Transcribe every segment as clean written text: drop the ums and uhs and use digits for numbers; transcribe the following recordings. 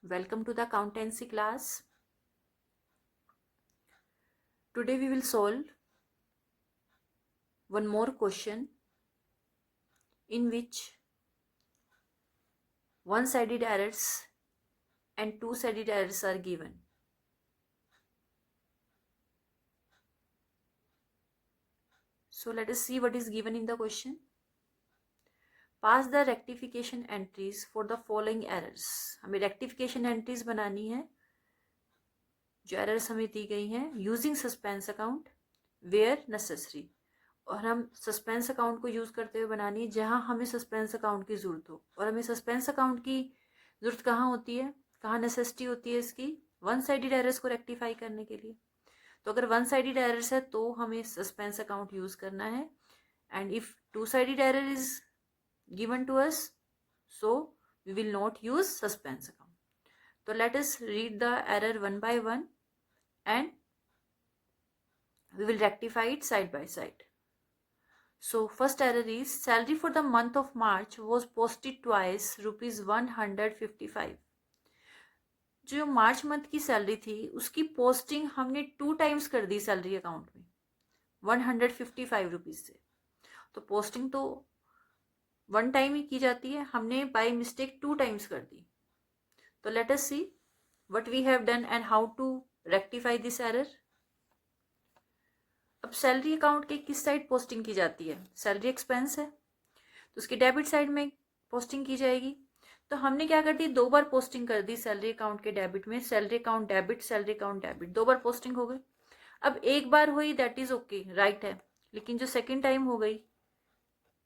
Welcome to the accountancy class. Today we will solve one more question in which one-sided errors and two-sided errors are given. So let us see what is given in the question. Pass the rectification entries for the following errors. हमें rectification entries बनानी है जो errors हमें दी गई हैं using suspense account where necessary. और हम suspense account को यूज़ करते हुए बनानी है जहां हमें सस्पेंस अकाउंट की ज़रूरत हो. और हमें सस्पेंस अकाउंट की ज़रूरत कहाँ होती है, कहाँ नेसेसिटी होती है इसकी, वन साइडेड एरर्स को रेक्टिफाई करने के लिए. तो अगर वन साइडेड एरर्स है तो हमें सस्पेंस अकाउंट यूज़ करना है. And if two sided error is given to us so we will not use suspense account. तो let us read the error one by one and we will rectify it side by side. So first error is salary for the month of March was posted twice rupees 155. जो March month की salary थी उसकी posting हमने 2 times कर दी salary account में 155 rupees से. तो posting तो 1 टाइम ही की जाती है, हमने बाय मिस्टेक 2 टाइम्स कर दी. तो let us see what we have done and how to rectify this error. अब सैलरी अकाउंट के किस साइड पोस्टिंग की जाती है, सैलरी एक्सपेंस है तो उसकी डेबिट साइड में पोस्टिंग की जाएगी. तो हमने क्या कर दी, 2 बार पोस्टिंग कर दी सैलरी अकाउंट के डेबिट में. Salary account debit, salary account debit, 2 बार पोस्टिंग हो गई. अब एक बार हुई दैट इज ओके, राइट है, लेकिन जो सेकेंड टाइम हो गई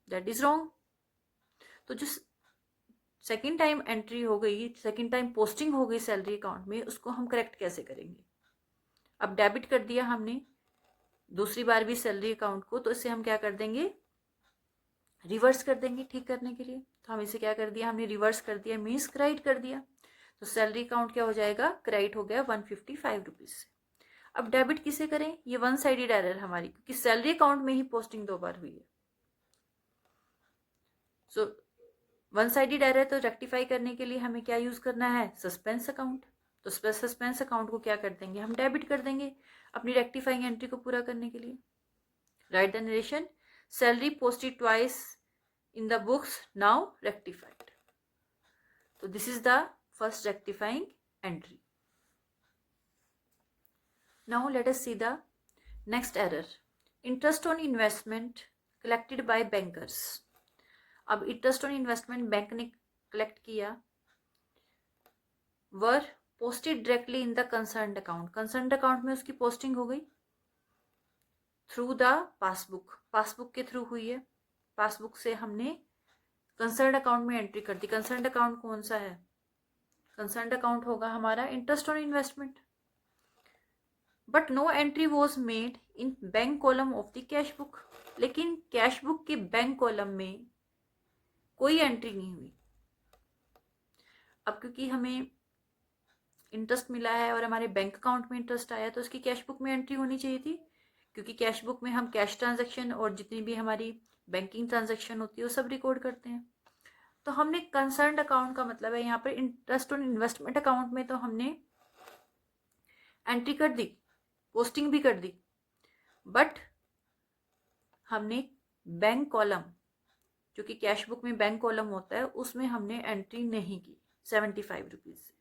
दैट इज रॉन्ग. तो जो सेकेंड टाइम एंट्री हो गई, सेकेंड टाइम पोस्टिंग हो गई सैलरी अकाउंट में, उसको हम करेक्ट कैसे करेंगे. अब डेबिट कर दिया हमने दूसरी बार भी सैलरी अकाउंट को, तो इससे हम क्या कर देंगे, रिवर्स कर देंगे ठीक करने के लिए. तो हम इसे क्या कर दिया, हमने रिवर्स कर दिया, मीन्स क्रेडिट कर दिया. तो सैलरी अकाउंट क्या हो जाएगा, क्रेडिट हो गया 155 रुपीज से. अब डेबिट किसे करें, ये वन साइडेड एरर हमारी, क्योंकि सैलरी अकाउंट में ही पोस्टिंग 2 बार हुई है. सो वन साइडेड एरर तो रेक्टिफाई करने के लिए हमें क्या यूज करना है, सस्पेंस अकाउंट. तो सस्पेंस अकाउंट को क्या कर देंगे, हम डेबिट कर देंगे अपनी रेक्टिफाइंग एंट्री को पूरा करने के लिए. Right the narration, salary posted twice in the books now rectified. So this is the first rectifying entry. Now let us see the next error. Interest on investment collected by bankers. अब interest on investment bank ने collect किया were posted directly in the concerned account. concerned account में उसकी posting हो गई through the passbook, passbook के through हुई है. पासबुक से हमने कंसर्न अकाउंट में एंट्री कर दी. कंसर्न अकाउंट कौन सा है, कंसर्न अकाउंट होगा हमारा interest on investment. But no entry was made in bank column of the cash book. लेकिन कैश बुक के बैंक कॉलम में कोई एंट्री नहीं हुई. अब क्योंकि हमें इंटरेस्ट मिला है और हमारे बैंक अकाउंट में इंटरेस्ट आया तो उसकी कैश बुक में एंट्री होनी चाहिए थी, क्योंकि कैश बुक में हम कैश ट्रांजैक्शन और जितनी भी हमारी बैंकिंग ट्रांजैक्शन होती है वो सब रिकॉर्ड करते हैं. तो हमने कंसर्न्ड अकाउंट का मतलब है यहाँ पर इंटरेस्ट ऑन इन्वेस्टमेंट अकाउंट में तो हमने एंट्री कर दी, पोस्टिंग भी कर दी, बट हमने बैंक कॉलम जो कि कैश बुक में बैंक कॉलम होता है उसमें हमने एंट्री नहीं की 75 रुपीज से.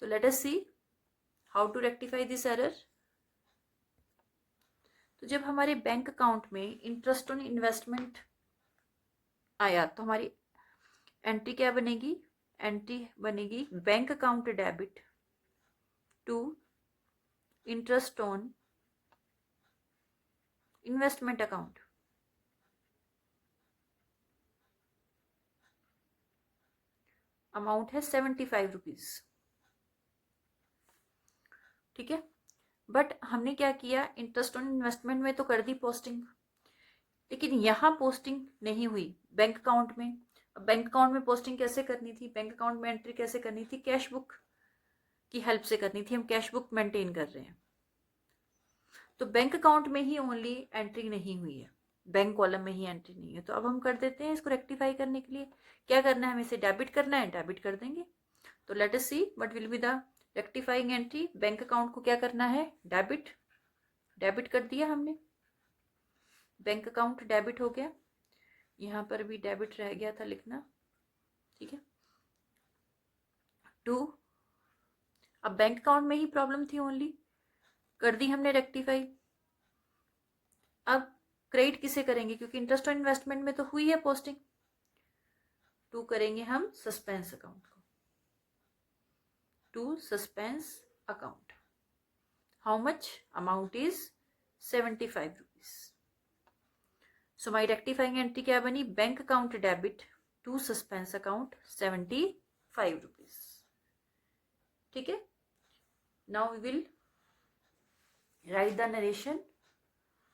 तो let us see how to rectify this error. तो जब हमारे बैंक अकाउंट में इंटरेस्ट ऑन इन्वेस्टमेंट आया तो हमारी एंट्री क्या बनेगी, एंट्री बनेगी bank account debit to interest on investment account. Amount है 75 रुपीज, ठीक है. बट हमने क्या किया, इंटरेस्ट ऑन इन्वेस्टमेंट में तो कर दी पोस्टिंग, लेकिन यहाँ पोस्टिंग नहीं हुई बैंक अकाउंट में. अब बैंक अकाउंट में पोस्टिंग कैसे करनी थी, बैंक अकाउंट में एंट्री कैसे करनी थी, कैश बुक की हेल्प से करनी थी. हम कैश बुक मेंटेन कर रहे हैं तो बैंक अकाउंट में ही ओनली एंट्री नहीं हुई है, बैंक कॉलम में ही एंट्री नहीं है. तो अब हम कर देते हैं इसको रेक्टिफाई करने के लिए क्या करना है, हमें इसे डेबिट करना है, डेबिट कर देंगे. तो let us see what will be the rectifying entry. Bank account को क्या करना है, डेबिट कर दिया हमने, बैंक अकाउंट डेबिट हो गया, यहाँ पर भी डेबिट रह गया था लिखना, ठीक है। टू, अब बैंक अकाउंट में ही प्रॉब्लम थी ओनली, कर दी हमने रेक्टिफाई। अब क्रेडिट किसे करेंगे, क्योंकि इंटरेस्ट ऑन इन्वेस्टमेंट में तो हुई है पोस्टिंग। टू करेंगे हम सस्पेंस अकाउंट को, to suspense account. How much, amount is 75 rupees. So my rectifying entry क्या बनी, bank account debit to suspense account 75 rupees, ठीक है। Now we will write the narration.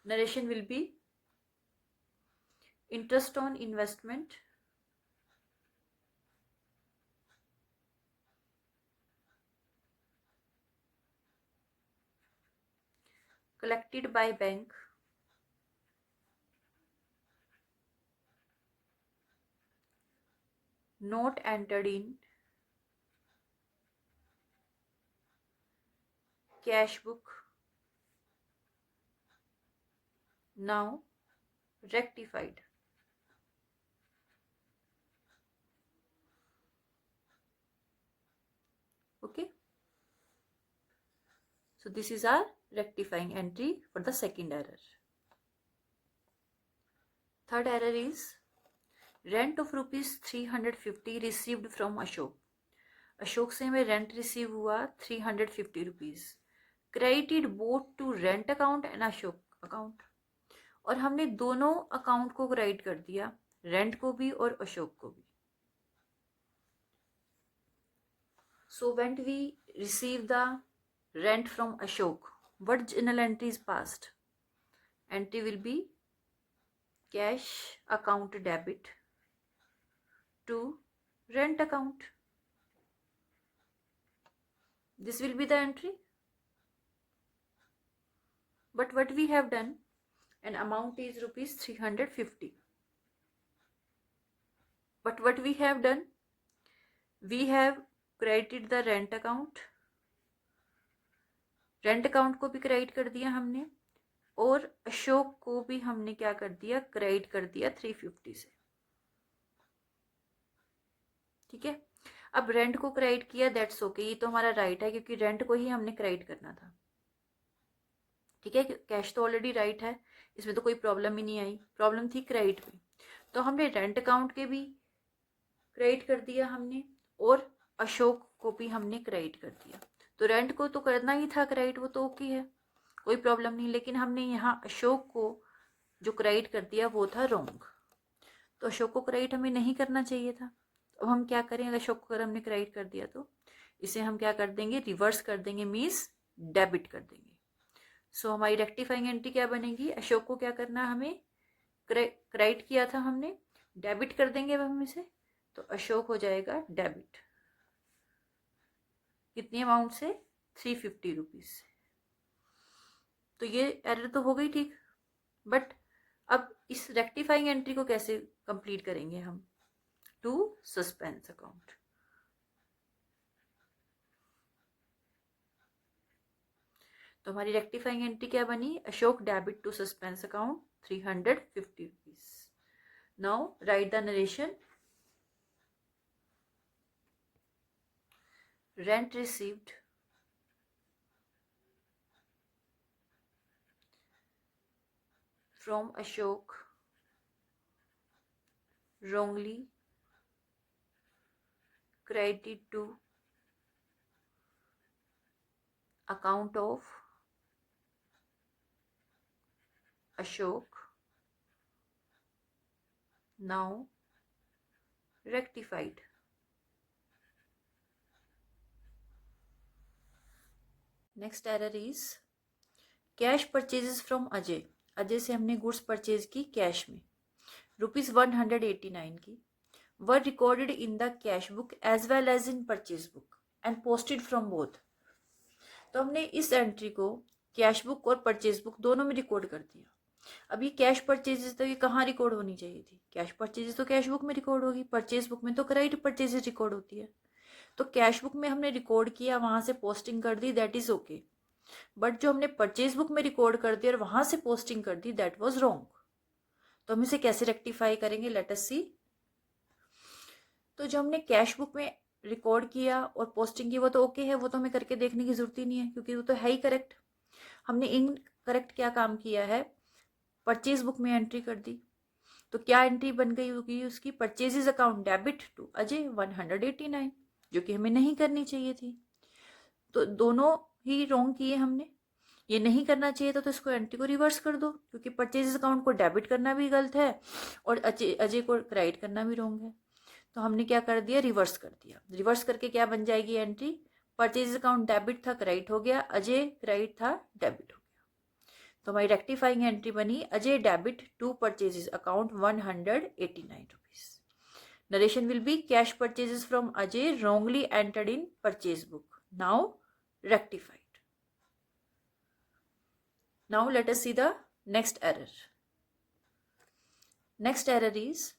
Narration will be interest on investment collected by bank not entered in cash book, now rectified. Okay, so this is our rectifying entry for the second error. Third error is rent of rupees 350 received from Ashok. Ashok से हमें rent receive हुआ 350 rupees, credited both to rent account and Ashok account, और हमने दोनों account को credit कर दिया, rent को भी और अशोक को भी। So when we receive the rent from Ashok, what journal entry is passed, entry will be cash account debit to rent account. This will be the entry. But what we have done, an amount is rupees 350. But what we have done, we have credited the rent account. Rent account को भी credit कर दिया हमने, और अशोक को भी हमने क्या कर दिया, क्रेडिट कर दिया 350 से, ठीक है। अब रेंट को क्रेडिट किया, दैट्स ओके, ये तो हमारा राइट है, क्योंकि रेंट को ही हमने क्रेडिट करना था, ठीक है। कैश तो ऑलरेडी राइट है, इसमें तो कोई प्रॉब्लम ही नहीं आई, प्रॉब्लम थी क्रेडिट में। तो हमने रेंट अकाउंट के भी क्रेडिट कर दिया हमने, और अशोक को भी हमने क्रेडिट कर दिया। तो रेंट को तो करना ही था क्रेडिट, वो तो ओके है, कोई प्रॉब्लम नहीं, लेकिन हमने यहाँ अशोक को जो क्रेडिट कर दिया वो था रॉन्ग। तो अशोक को क्रेडिट हमें नहीं करना चाहिए था। अब हम क्या करें, अगर अशोक को अगर हमने क्रेडिट कर दिया तो इसे हम क्या कर देंगे, रिवर्स कर देंगे, मीन्स डेबिट कर देंगे। सो हमारी रेक्टिफाइंग एंट्री क्या बनेगी, अशोक को क्या करना, हमें क्रेडिट किया था हमने, डेबिट कर देंगे अब हम इसे, तो अशोक हो जाएगा डेबिट, कितनी अमाउंट से, 350 रुपीज से। तो ये एरर तो हो गई ठीक, बट अब इस रेक्टिफाइंग एंट्री को कैसे कंप्लीट करेंगे हम, टू सस्पेंस अकाउंट। तो हमारी रेक्टिफाइंग एंट्री क्या बनी, Ashok debit to suspense account 350 rupees. Now write the narration. Rent received from Ashok wrongly credited to account of Ashok, now rectified. Next error is cash purchases from Ajay. Ajay से हमने goods purchase की cash में, ₹189 की, were recorded in the cash book as well as in purchase book and posted from both. तो हमने इस entry को cash book और परचेज बुक दोनों में रिकॉर्ड कर दिया। अब ये कैश परचेजेस तो ये कहाँ रिकॉर्ड होनी चाहिए थी, कैश परचेजेस तो कैश बुक में रिकॉर्ड होगी, परचेज बुक में तो क्रेडिट परचेजेस रिकॉर्ड होती है। तो कैश बुक में हमने रिकॉर्ड किया, वहां से पोस्टिंग कर दी, दैट इज ओके। बट जो हमने परचेज बुक में रिकॉर्ड कर दिया और वहां से पोस्टिंग कर दी, दैट वाज रॉन्ग। तो हम इसे कैसे रेक्टिफाई करेंगे, लेट अस सी। तो जो हमने कैश बुक में रिकॉर्ड किया और पोस्टिंग की वो तो ओके है, वो तो हमें करके देखने की जरूरत ही नहीं है क्योंकि वो तो है ही करेक्ट। हमने इनकरेक्ट क्या काम किया है, परचेज बुक में एंट्री कर दी। तो क्या एंट्री बन गई होगी उसकी, purchases account debit to Ajay 189, जो कि हमें नहीं करनी चाहिए थी। तो दोनों ही रॉन्ग किए हमने। ये नहीं करना चाहिए था तो इसको एंट्री को रिवर्स कर दो, क्योंकि परचेजेस अकाउंट को डेबिट करना भी गलत है और अजय को क्रेडिट करना भी रॉन्ग है। तो हमने क्या कर दिया, रिवर्स कर दिया। रिवर्स करके क्या बन जाएगी एंट्री, परचेज अकाउंट डेबिट था क्रेडिट हो गया, अजय क्रेडिट था डेबिट हो गया। तो हमारी रेक्टिफाइंग एंट्री बनी Ajay debit to purchases account 189 rupees. Narration will be cash purchases from Ajay wrongly entered in purchase book, now rectified. Now let us see the next error. Next error is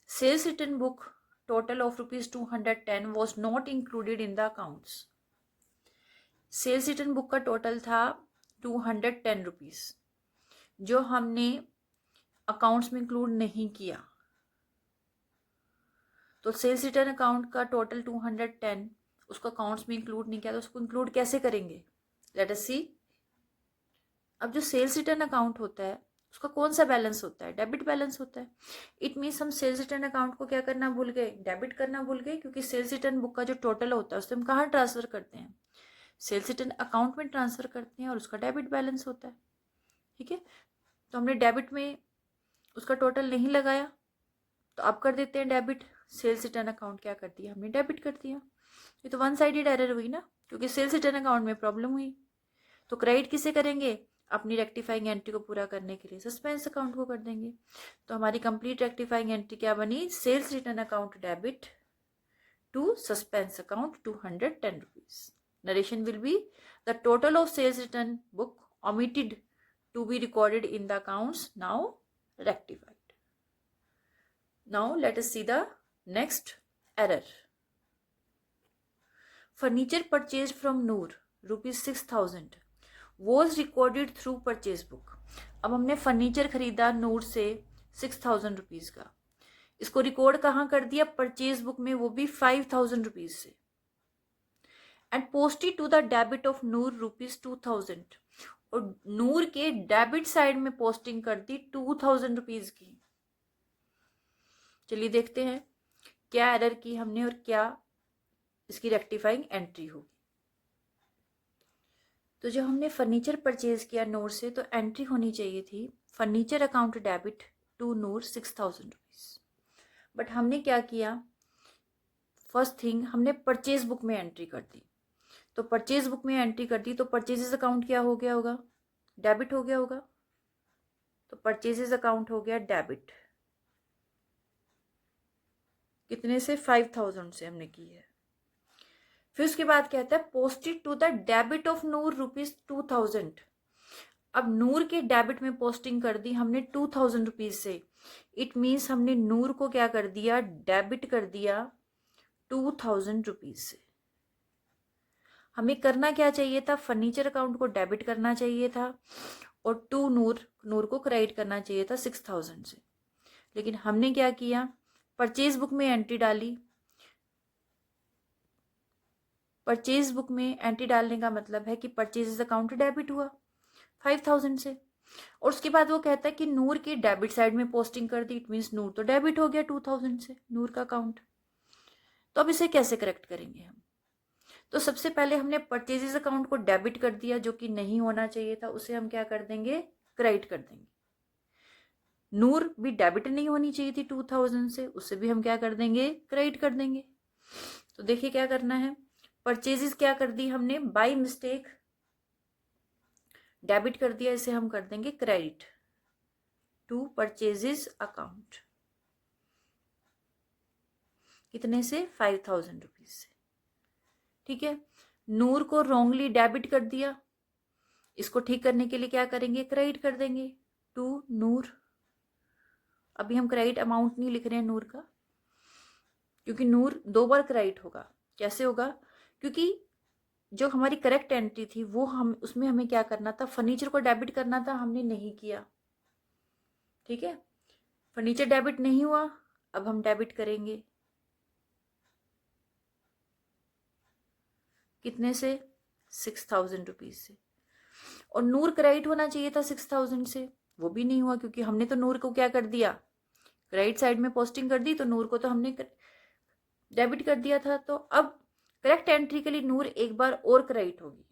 sales return book total of rupees 210 was not included in the accounts. Sales return book का total था 210 rupees, जो हमने accounts में include नहीं किया। तो sales return account का total 210, उसको अकाउंट्स में इंक्लूड नहीं किया, तो उसको इंक्लूड कैसे करेंगे, लेट अस सी। अब जो सेल्स रिटर्न अकाउंट होता है उसका कौन सा बैलेंस होता है, डेबिट बैलेंस होता है। इट मीन्स हम सेल्स रिटर्न अकाउंट को क्या करना भूल गए, डेबिट करना भूल गए, क्योंकि सेल्स रिटर्न बुक का जो टोटल होता है उससे हम कहाँ ट्रांसफर करते हैं, सेल्स रिटर्न अकाउंट में ट्रांसफर करते हैं और उसका डेबिट बैलेंस होता है। ठीक है, तो हमने डेबिट में उसका टोटल नहीं लगाया, तो अब कर देते हैं डेबिट। सेल्स रिटर्न अकाउंट क्या कर दिया, हमने डेबिट कर दिया। ये तो वन साइडेड एरर हुई ना, क्योंकि सेल्स रिटर्न अकाउंट में प्रॉब्लम हुई। तो क्रेडिट किसे करेंगे, अपनी रेक्टिफाइंग एंट्री को पूरा करने के लिए सस्पेंस अकाउंट को कर देंगे। तो हमारी कंप्लीट रेक्टिफाइंग एंट्री क्या बनी, sales return account debit to suspense account 210 rupees. Narration will be the total of sales return book omitted to be recorded in the accounts now rectified. Now let us see the next error. Furniture purchased from Noor rupees 6000 was recorded through purchase book. अब हमने furniture खरीदा नूर से 6000 rupees का, इसको record कहाँ कर दिया, purchase book में, वो भी 5000 रुपीज से, and posted to the debit of Noor rupees 2000, और नूर के डेबिट साइड में पोस्टिंग कर दी 2000 रुपीज की। चलिए देखते हैं क्या एरर की हमने और क्या इसकी रेक्टिफाइंग एंट्री होगी। तो जब हमने फर्नीचर परचेज किया नूर से, तो एंट्री होनी चाहिए थी furniture account debit to Noor 6000 rupees. But हमने क्या किया, फर्स्ट थिंग हमने परचेज बुक में एंट्री कर दी। तो परचेज बुक में एंट्री कर दी तो परचेजेस अकाउंट क्या हो गया होगा, डेबिट हो गया होगा। तो परचेजेस अकाउंट हो गया डेबिट, कितने से, 5000 से हमने की है। फिर उसके बाद कहता है posted to the debit of Noor rupees 2000। अब नूर के डेबिट में पोस्टिंग कर दी हमने 2000 रुपीज से। इट मीन्स हमने नूर को क्या कर दिया, डेबिट कर दिया 2000 रुपीज से। हमें करना क्या चाहिए था, फर्नीचर अकाउंट को डेबिट करना चाहिए था और टू नूर को क्रेडिट करना चाहिए था 6000 से। लेकिन हमने क्या किया, परचेज बुक में एंट्री डाली। परचेज बुक में एंट्री डालने का मतलब है कि परचेज अकाउंट डेबिट हुआ 5000 से, और उसके बाद वो कहता है कि नूर के डेबिट साइड में पोस्टिंग कर दी। इट मीन्स नूर तो डेबिट हो गया 2000 से, नूर का अकाउंट। तो अब इसे कैसे करेक्ट करेंगे हम, तो सबसे पहले हमने परचेजेस अकाउंट को डेबिट कर दिया, जो कि नहीं होना चाहिए था, उसे हम क्या कर देंगे, क्रेडिट कर देंगे। नूर भी डेबिट नहीं होनी चाहिए थी 2000 से, उसे भी हम क्या कर देंगे, क्रेडिट कर देंगे। तो देखिए क्या करना है, परचेजेस क्या कर दी हमने, बाय मिस्टेक डेबिट कर दिया, इसे हम कर देंगे क्रेडिट टू परचेजेस अकाउंट, कितने से, 5000 रुपीज से। ठीक है, नूर को रॉन्गली डेबिट कर दिया, इसको ठीक करने के लिए क्या करेंगे, क्रेडिट कर देंगे टू नूर। अभी हम क्रेडिट अमाउंट नहीं लिख रहे हैं नूर का, क्योंकि नूर 2 बार क्रेडिट होगा। कैसे होगा? क्योंकि जो हमारी करेक्ट एंट्री थी वो हम उसमें हमें क्या करना था, फर्नीचर को डेबिट करना था, हमने नहीं किया। ठीक है, फर्नीचर डेबिट नहीं हुआ, अब हम डेबिट करेंगे कितने से? 6000 रुपीज से। और नूर क्रेडिट होना चाहिए था 6000 से, वो भी नहीं हुआ क्योंकि हमने तो नूर को क्या कर दिया, क्रेडिट साइड में पोस्टिंग कर दी, तो नूर को तो हमने डेबिट कर दिया था। तो अब करेक्ट एंट्री के लिए नूर एक बार और क्रेडिट होगी,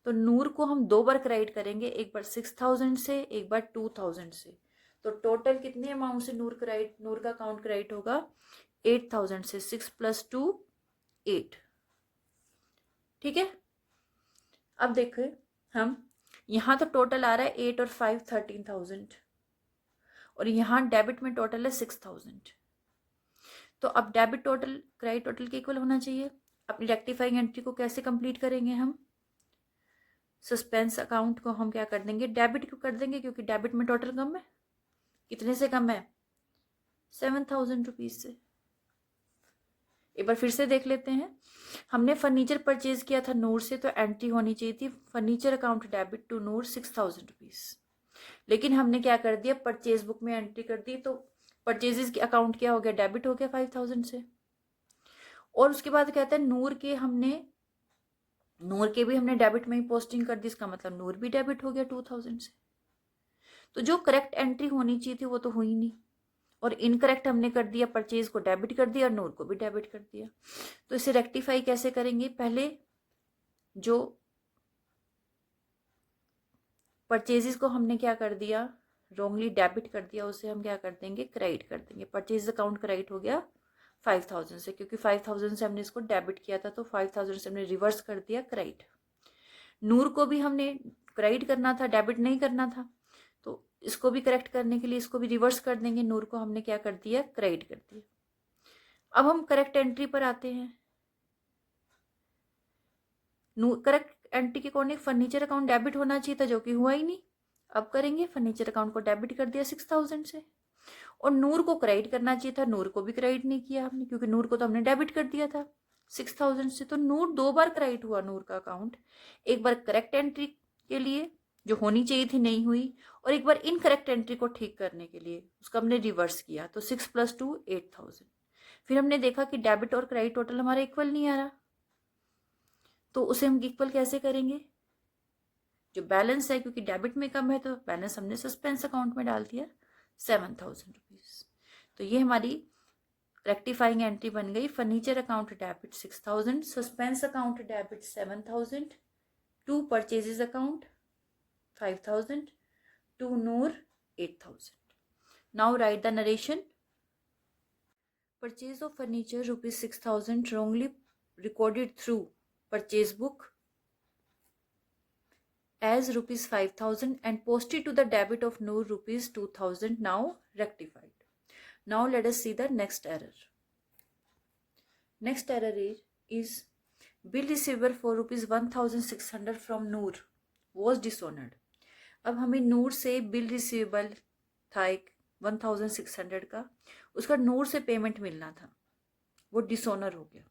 तो नूर को हम 2 बार क्रेडिट करेंगे, एक बार 6000 से, एक बार 2000 से। तो टोटल कितने अमाउंट से नूर का अकाउंट क्रेडिट होगा? 8000 से। 6 + 2 8। ठीक है, अब देखो हम यहां तो टोटल आ रहा है 8 और 5 13,000, और यहां डेबिट में टोटल है 6000। तो अब डेबिट टोटल क्रेडिट टोटल के इक्वल होना चाहिए। अपनी रेक्टिफाइंग एंट्री को कैसे कंप्लीट करेंगे हम? सस्पेंस अकाउंट को हम क्या कर देंगे, डेबिट क्यों कर देंगे, क्योंकि डेबिट में टोटल कम है। कितने से कम है? 7000 रुपीज से। एक बार फिर से देख लेते हैं। हमने फर्नीचर परचेज किया था नूर से, तो एंट्री होनी चाहिए थी furniture account debit to Noor 6000 rupees, लेकिन हमने क्या कर दिया, परचेज बुक में एंट्री कर दी, तो परचेजेस की अकाउंट क्या हो गया, डेबिट हो गया 5000 से। और उसके बाद कहते हैं नूर के भी हमने डेबिट में ही पोस्टिंग कर दी, इसका मतलब नूर भी डेबिट हो गया 2000 से। तो जो करेक्ट एंट्री होनी चाहिए थी वो तो हुई नहीं, और इनकरेक्ट हमने कर दिया, परचेज को डेबिट कर दिया और नूर को भी डेबिट कर दिया। तो इसे रेक्टिफाई कैसे करेंगे? पहले जो परचेजेस को हमने क्या कर दिया, रॉन्गली डेबिट कर दिया, उसे हम क्या कर देंगे, क्रेडिट कर देंगे। परचेज अकाउंट क्रेडिट हो गया 5000 से, क्योंकि 5000 से हमने इसको डेबिट किया था, तो 5000 से हमने रिवर्स कर दिया क्रेडिट। नूर को भी हमने क्रेडिट करना था, डेबिट नहीं करना था, तो इसको भी करेक्ट करने के लिए इसको भी रिवर्स कर देंगे। नूर को हमने क्या कर दिया, क्रेडिट कर दिया। अब हम करेक्ट एंट्री पर आते हैं। करेक्ट एंट्री के अकॉर्डिंग फर्नीचर अकाउंट डेबिट होना चाहिए था, जो कि हुआ ही नहीं। अब करेंगे, फर्नीचर अकाउंट को डेबिट कर दिया 6000 से, और नूर को क्रेडिट करना चाहिए था, नूर को भी क्रेडिट नहीं किया हमने, क्योंकि नूर को तो हमने डेबिट कर दिया था 6000 से। तो नूर 2 बार क्रेडिट हुआ, नूर का अकाउंट। एक बार करेक्ट एंट्री के लिए जो होनी चाहिए थी नहीं हुई, और एक बार इनकरेक्ट एंट्री को ठीक करने के लिए उसका हमने रिवर्स किया, तो 6 + 2 8000। फिर हमने देखा कि डेबिट और क्रेडिट टोटल हमारा इक्वल नहीं आ रहा, तो उसे हम इक्वल कैसे करेंगे? जो बैलेंस है, क्योंकि डेबिट में कम है, तो बैलेंस हमने सस्पेंस अकाउंट में डाल दिया 7000 रुपीज। तो ये हमारी रेक्टिफाइंग एंट्री बन गई। Furniture account debit 6000, suspense account debit 7000, to purchases account 5000, to Noor 8000. Now write the narration. Purchase of furniture ₹6000 wrongly recorded through purchase book as ₹5000 and posted to the debit of Noor ₹2000, now rectified. Now let us see the next error. Next error is bill receivable for ₹1600 from Noor was dishonored. अब हमें नूर से bill receivable था एक 1600 का, उसका नूर से payment मिलना था, वो डिसऑनर हो गया।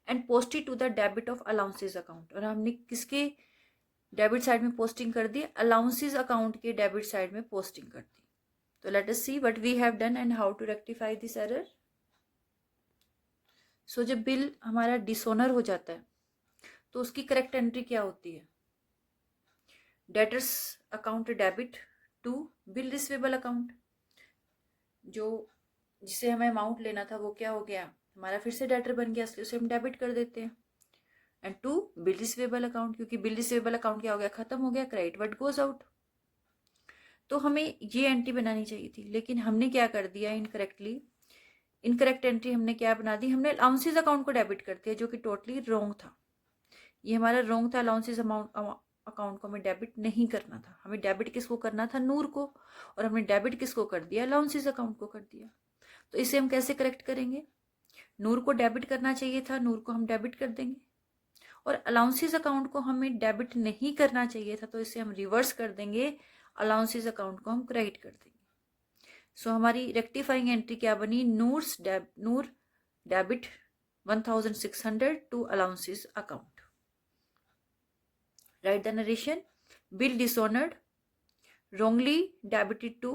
And posted to the debit of allowances account, और हमने किसके डेबिट साइड में पोस्टिंग कर दी, अलाउंसेस अकाउंट के डेबिट साइड में पोस्टिंग कर दी। तो let us see what we have done and how to rectify this error. So जब बिल हमारा डिसऑनर हो जाता है तो उसकी करेक्ट एंट्री क्या होती है, debtors account debit to bill receivable account. जो जिसे हमें अमाउंट लेना था वो क्या हो गया, हमारा फिर से डेटर बन गया, इसलिए उसे हम डेबिट कर देते हैं। And to bill receivable account, क्योंकि बिल रिसीवेबल अकाउंट क्या हो गया, खत्म हो गया, क्रेडिट व्हाट गोज आउट। तो हमें ये एंट्री बनानी चाहिए थी, लेकिन हमने क्या कर दिया, इनकरेक्ट एंट्री हमने क्या बना दी, हमने अलाउंसेस अकाउंट को डेबिट कर दिया, जो कि टोटली रॉन्ग था। ये हमारा रॉन्ग था, अलाउंसेस अकाउंट को हमें डेबिट नहीं करना था। हमें डेबिट किसको करना था, नूर को, और हमने डेबिट किसको कर दिया, अलाउंसेस अकाउंट को कर दिया। तो इसे हम कैसे करेक्ट करेंगे, नूर को डेबिट करना चाहिए था, नूर को हम डेबिट कर देंगे, और अलाउंसेस अकाउंट को हमें डेबिट नहीं करना चाहिए था, तो इसे हम रिवर्स कर देंगे, अलाउंसेस अकाउंट को हम क्रेडिट कर देंगे। सो हमारी रेक्टिफाइंग एंट्री क्या बनी, Noor debit 1600 to allowances account. Write the narration. Bill dishonoured, wrongly debited to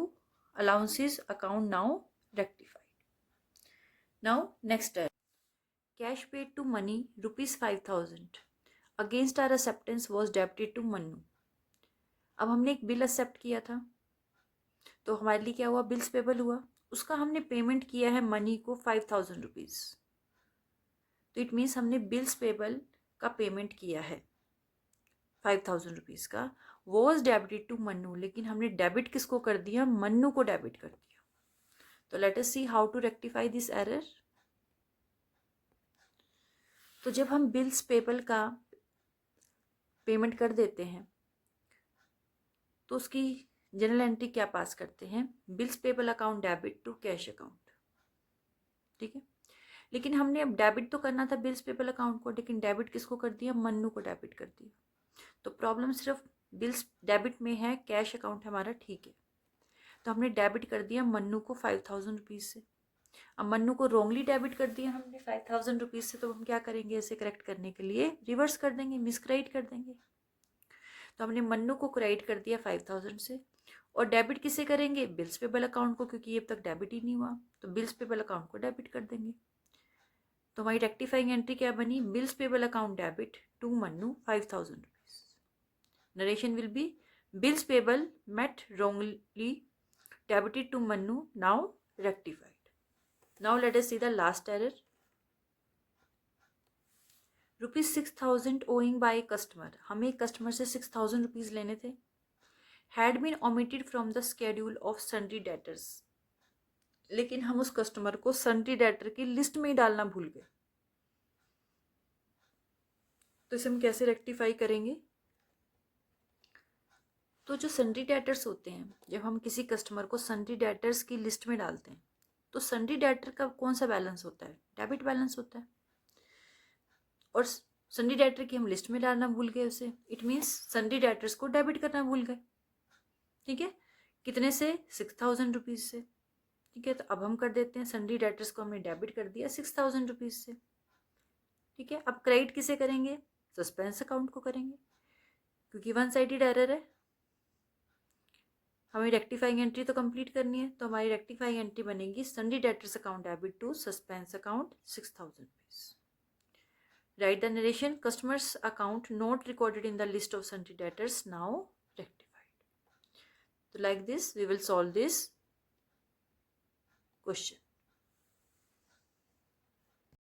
allowances account, now rectified. Now next step. Cash paid to money rupees 5000 against our acceptance was debited to Manu. अब हमने एक bill accept किया था तो हमारे लिए क्या हुआ, बिल्स पेबल हुआ. उसका हमने पेमेंट किया है मनी को 5000 रुपीज. तो इट मीन्स हमने बिल्स पेबल का पेमेंट किया है 5000 रुपीज का. वॉज डेबिटेड टू मन्नू, लेकिन हमने डेबिट किसको कर दिया, मन्नू को डेबिट कर दिया. तो let us see how to rectify this error. तो जब हम बिल्स पेबल का पेमेंट कर देते हैं तो उसकी जनरल एंट्री क्या पास करते हैं, bills payable account debit to cash account. ठीक है, लेकिन हमने अब डेबिट तो करना था बिल्स पेबल अकाउंट को, लेकिन डेबिट किसको कर दिया, मन्नू को डेबिट कर दिया. तो प्रॉब्लम सिर्फ बिल्स डेबिट में है, कैश अकाउंट हमारा ठीक है. तो हमने डेबिट कर दिया मन्नू को 5000 रुपीज से. अब मन्नू को रॉन्गली डेबिट कर दिया हमने 5000 रुपीज से. तो हम क्या करेंगे, इसे करेक्ट करने के लिए रिवर्स कर देंगे, मिसक्रेडिट कर देंगे. तो हमने मन्नू को क्रेडिट कर दिया 5000 से, और डेबिट किसे करेंगे, बिल्स पेबल अकाउंट को, क्योंकि ये अब तक डेबिट ही नहीं हुआ. तो बिल्स पेबल अकाउंट को डेबिट कर देंगे. तो हमारी रेक्टिफाइंग एंट्री क्या बनी, bills payable account debit to Mannu 5000 rupees. Narration will be bills payable met wrongly debited to Manu, now rectified. Now let us see the last error. Rupees 6000 owing by customer. हमें customer से 6000 rupees लेने थे. had been omitted from the schedule of sundry debtors. लेकिन हम उस customer को sundry debtor की list में ही डालना भूल गए. तो इसे हम कैसे रेक्टिफाई करेंगे. तो जो सन्ड्री डेटर्स होते हैं, जब हम किसी कस्टमर को सन्ड्री डेटर्स की लिस्ट में डालते हैं तो सन्ड्री डेटर का कौन सा बैलेंस होता है, डेबिट बैलेंस होता है. और सन्ड्री डेटर की हम लिस्ट में डालना भूल गए उसे. इट मीन्स सन्ड्री डेटर्स को डेबिट करना भूल गए. ठीक है, कितने से, 6000 रुपीज से. ठीक है, तो अब हम कर देते हैं, सन्ड्री डेटर्स को हमने डेबिट कर दिया 6000 रुपीज से. ठीक है, अब क्रेडिट किसे करेंगे, सस्पेंस अकाउंट को करेंगे, क्योंकि वन साइडेड एरर है. हमें रेक्टिफाइंग एंट्री तो कंप्लीट करनी है. तो हमारी रेक्टिफाइंग एंट्री बनेगी sundry debtors account debit to suspense account 6000 rupees. Write the narration. Customers account not recorded in the list of sundry debtors, now rectified. So like this we will solve this question.